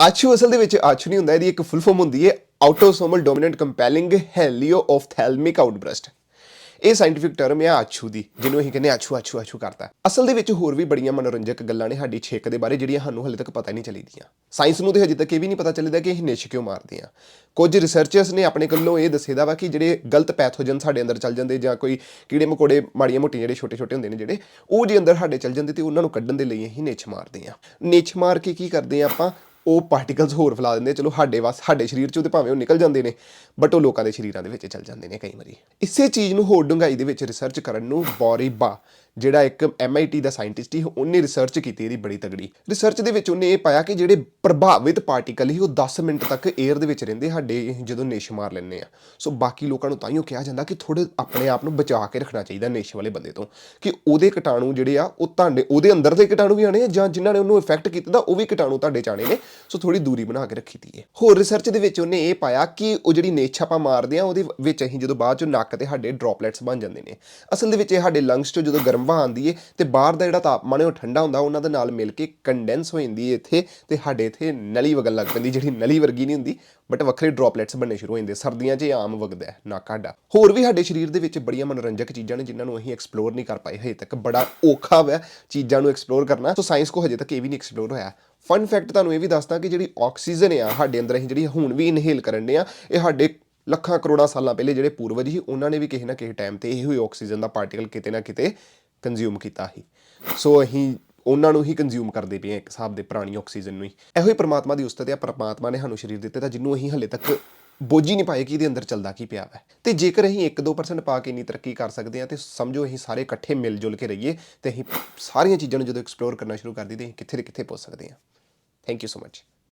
ਆਛੂ ਅਸਲ ਦੇ ਵਿੱਚ ਆਛੂ ਨਹੀਂ ਹੁੰਦਾ, ਇਹਦੀ ਇੱਕ ਫੁੱਲ ਫਾਰਮ ਹੁੰਦੀ ਹੈ ਆਟੋਸੋਮਲ ਡੋਮੀਨੈਂਟ ਕੰਪੈਲਿੰਗ ਹੈਲੀਓ ਆਫਥੈਲਮਿਕ ਆਊਟਬਰਸਟ। ਇਹ ਸਾਇੰਟੀਫਿਕ ਟਰਮ ਹੈ ਆਛੂ ਦੀ, ਜਿਹਨੂੰ ਅਸੀਂ ਕਹਿੰਦੇ ਆਛੂ ਆਛੂ ਆਛੂ ਕਰਦਾ। ਅਸਲ ਦੇ ਵਿੱਚ ਹੋਰ ਵੀ ਬੜੀਆਂ ਮਨੋਰੰਜਕ ਗੱਲਾਂ ਨੇ ਸਾਡੀ ਛਿੱਕ ਦੇ ਬਾਰੇ, ਜਿਹੜੀਆਂ ਸਾਨੂੰ ਹਾਲੇ ਤੱਕ ਪਤਾ ਨਹੀਂ ਚੱਲੀਆਂ। ਸਾਇੰਸ ਨੂੰ ਤੇ ਹਜੇ ਤੱਕ ਇਹ ਵੀ ਨਹੀਂ ਪਤਾ ਚੱਲਦਾ ਕਿ ਇਹ ਨਿੱਛ ਕਿਉਂ ਮਾਰਦੇ ਆ। ਕੁਝ ਰਿਸਰਚਰਸ ਨੇ ਆਪਣੇ ਵੱਲੋਂ ਇਹ ਦੱਸੇਦਾ ਵਾ ਕਿ ਜਿਹੜੇ ਗਲਤ ਪੈਥੋਜਨ ਸਾਡੇ ਅੰਦਰ ਚੱਲ ਜਾਂਦੇ, ਜਾਂ ਕੋਈ ਕੀੜੇ ਮਕੌੜੇ ਮਾੜੀਆਂ ਮੋਟੀਆਂ ਜਿਹੜੇ ਛੋਟੇ ਛੋਟੇ ਹੁੰਦੇ ਨੇ ਜਿਹੜੇ, ਉਹ ਜੇ ਅੰਦਰ ਸਾਡੇ ਚੱਲ ਜਾਂਦੇ ਤੇ ਉਹਨਾਂ ਨੂੰ ਕੱਢਣ ਦੇ ਲਈ ਅਸੀਂ ਨਿੱਛ ਮਾਰਦੇ ਆ। ਨਿੱਛ ਮਾਰ ਕੇ ਕੀ ਕਰਦੇ ਆ ਆਪਾਂ, ਉਹ ਪਾਰਟੀਕਲਸ ਹੋਰ ਫੈਲਾ ਦਿੰਦੇ। ਚਲੋ ਸਾਡੇ ਸਰੀਰ 'ਚੋਂ ਤੇ ਭਾਵੇਂ ਉਹ ਨਿਕਲ ਜਾਂਦੇ ਨੇ, ਬਟ ਉਹ ਲੋਕਾਂ ਦੇ ਸਰੀਰਾਂ ਦੇ ਵਿੱਚ ਚੱਲ ਜਾਂਦੇ ਨੇ ਕਈ ਵਾਰੀ। ਇਸੇ ਚੀਜ਼ ਨੂੰ ਹੋਰ ਡੂੰਘਾਈ ਦੇ ਵਿੱਚ ਰਿਸਰਚ ਕਰਨ ਨੂੰ ਬੋਰੀਬਾ, ਜਿਹੜਾ ਇੱਕ MIT ਦਾ ਸਾਇੰਟਿਸਟ ਸੀ, ਉਹਨੇ ਰਿਸਰਚ ਕੀਤੀ ਇਹਦੀ ਬੜੀ ਤਗੜੀ। ਰਿਸਰਚ ਦੇ ਵਿੱਚ ਉਹਨੇ ਇਹ ਪਾਇਆ ਕਿ ਜਿਹੜੇ ਪ੍ਰਭਾਵਿਤ ਪਾਰਟੀਕਲ ਸੀ ਉਹ 10 ਮਿੰਟ ਤੱਕ 에ਅਰ ਦੇ ਵਿੱਚ ਰਹਿੰਦੇ ਸਾਡੇ ਜਦੋਂ ਨਿੱਛ ਮਾਰ ਲੈਂਦੇ ਆ। ਸੋ ਬਾਕੀ ਲੋਕਾਂ ਨੂੰ ਤਾਂਹੀਓ ਕਿਹਾ ਜਾਂਦਾ ਕਿ ਥੋੜ੍ਹੇ ਆਪਣੇ ਆਪ ਨੂੰ ਬਚਾ ਕੇ ਰੱਖਣਾ ਚਾਹੀਦਾ ਨਿੱਛ ਵਾਲੇ ਬੰਦੇ ਤੋਂ, ਕਿ ਉਹਦੇ ਕੀਟਾਣੂ ਜਿਹੜੇ ਆ ਉਹ ਤੁਹਾਡੇ ਉਹਦੇ ਅੰਦਰ ਦੇ ਕੀਟਾਣੂ ਵੀ ਆਣੇ ਆ, ਜਾਂ ਜਿਨ੍ਹਾਂ ਨੇ ਉਹਨੂੰ ਇਫੈਕਟ ਕੀਤਾ ਦਾ ਉਹ ਵੀ ਕੀਟਾਣੂ ਤੁਹਾਡੇ 'ਚ ਆਣੇ ਨੇ। ਸੋ ਥੋੜ੍ਹੀ ਦੂਰੀ ਬਣਾ ਕੇ ਰੱਖੀ ਦੀ ਹੈ। ਹੋਰ ਰਿਸਰਚ ਦੇ ਵਿੱਚ ਉਹਨੇ ਇਹ ਪਾਇਆ ਕਿ ਉਹ ਜਿਹੜੀ ਨਿੱਛ ਆਪਾਂ ਮਾਰਦੇ ਆ ਉਹਦੇ ਵਿੱਚ ਅਸੀਂ ਜਦੋਂ ਬਾਅਦ 'ਚੋਂ ਨੱਕ ਤੇ ਸਾਡੇ ਡ੍ਰੌਪਲੇਟਸ ਬਣ ਜਾਂਦੇ ਨੇ। ਅਸਲ ਦੇ ਵਿੱਚ ਇਹ ਸਾਡੇ ਲੰਗਸ 'ਚੋਂ ਜਦੋਂ ਗਰਮ ਹਵਾ ਆਉਂਦੀ ਹੈ ਤੇ ਬਾਹਰ ਦਾ ਜਿਹੜਾ ਤਾਪਮਾਨ ਹੈ ਉਹ ਠੰਡਾ ਹੁੰਦਾ, ਉਹਨਾਂ ਦੇ ਨਾਲ ਮਿਲ ਕੇ ਕੰਡੈਂਸ ਹੋ ਜਾਂਦੀ ਹੈ ਇੱਥੇ, ਤੇ ਸਾਡੇ ਇੱਥੇ ਨਲੀ ਵਗਣ ਲੱਗ ਪੈਂਦੀ, ਜਿਹੜੀ ਨਲੀ ਵਰਗੀ ਨਹੀਂ ਹੁੰਦੀ ਬਟ ਵੱਖਰੇ ਡ੍ਰੌਪਲੇਟਸ ਬਣਨੇ ਸ਼ੁਰੂ ਹੋ ਜਾਂਦੇ। ਸਰਦੀਆਂ 'ਚ ਇਹ ਆਮ ਵਗਦਾ ਹੈ ਨੱਕ ਸਾਡਾ। ਹੋਰ ਵੀ ਸਾਡੇ ਸਰੀਰ ਦੇ ਵਿੱਚ ਬੜੀਆਂ ਮਨੋਰੰਜਕ ਚੀਜ਼ਾਂ ਨੇ ਜਿਨ੍ਹਾਂ ਨੂੰ ਅਸੀਂ ਐਕਸਪਲੋਰ ਨਹੀਂ ਕਰ ਪਾਏ ਹਜੇ ਤੱਕ। ਬੜਾ ਔਖਾ ਵਾ ਚੀਜ਼ਾਂ ਨੂੰ ਐਕਸਪਲੋਰ ਕਰਨਾ, ਸੋ ਸਾਇੰਸ ਕੋ ਹਜੇ ਤੱਕ ਇਹ ਵੀ ਨਹੀਂ ਐਕਸਪਲੋਰ ਹੋਇਆ। ਫਨ ਫੈਕਟ ਤੁਹਾਨੂੰ ਇਹ ਵੀ ਦੱਸਦਾ ਕਿ ਜਿਹੜੀ ਆਕਸੀਜਨ ਆ ਸਾਡੇ ਅੰਦਰ, ਅਸੀਂ ਜਿਹੜੀ ਹੁਣ ਵੀ ਇਨਹੇਲ ਕਰਨ ਦੇ ਆ, ਇਹ ਸਾਡੇ ਲੱਖਾਂ ਕਰੋੜਾਂ ਸਾਲਾਂ ਪਹਿਲੇ ਜਿਹੜੇ ਪੂਰਵਜ ਸੀ ਉਹਨਾਂ ਨੇ ਵੀ ਕਿਸੇ ਨਾ ਕਿਸੇ ਟਾਈਮ ਤੇ ਇਹੋ ਹੀ ਆਕਸੀਜਨ ਦਾ ਪਾਰਟੀਕਲ ਕਿਤੇ ਨਾ ਕਿਤੇ ਕੰਜ਼ਿਊਮ ਕੀਤਾ ਸੀ। ਸੋ ਅਸੀਂ ਉਹਨਾਂ ਨੂੰ ਹੀ ਕੰਜ਼ਿਊਮ ਕਰਦੇ ਪਏ ਹਾਂ ਇੱਕ ਹਿਸਾਬ ਦੇ, ਪੁਰਾਣੀ ਆਕਸੀਜਨ ਨੂੰ ਹੀ। ਇਹੋ ਹੀ ਪਰਮਾਤਮਾ ਦੀ ਉਸਤਤ ਹੈ। ਪਰਮਾਤਮਾ ਨੇ ਸਾਨੂੰ ਸਰੀਰ ਦਿੱਤੇ ਤਾਂ ਜਿਹਨੂੰ ਅਸੀਂ ਹਲੇ ਤੱਕ ਬੋਝ ਹੀ ਨਹੀਂ ਪਾਏ ਕਿ ਇਹਦੇ ਅੰਦਰ ਚੱਲਦਾ ਕੀ ਪਿਆ ਵਾ। ਤੇ ਜੇਕਰ ਅਸੀਂ 1-2% ਪਾ ਕੇ ਇੰਨੀ ਤਰੱਕੀ ਕਰ ਸਕਦੇ ਹਾਂ ਤੇ ਸਮਝੋ ਅਸੀਂ ਸਾਰੇ ਇਕੱਠੇ ਮਿਲ ਜੁਲ ਕੇ ਰਹੀਏ ਤੇ ਅਸੀਂ ਸਾਰੀਆਂ ਚੀਜ਼ਾਂ ਨੂੰ ਜਦੋਂ ਐਕਸਪਲੋਰ ਕਰਨਾ ਸ਼ੁਰੂ ਕਰ ਦਈਏ ਤੇ ਅਸੀਂ ਕਿੱਥੇ ਦੇ ਕਿੱਥੇ ਪਹੁੰਚ ਸਕਦੇ ਹਾਂ। Thank you so much.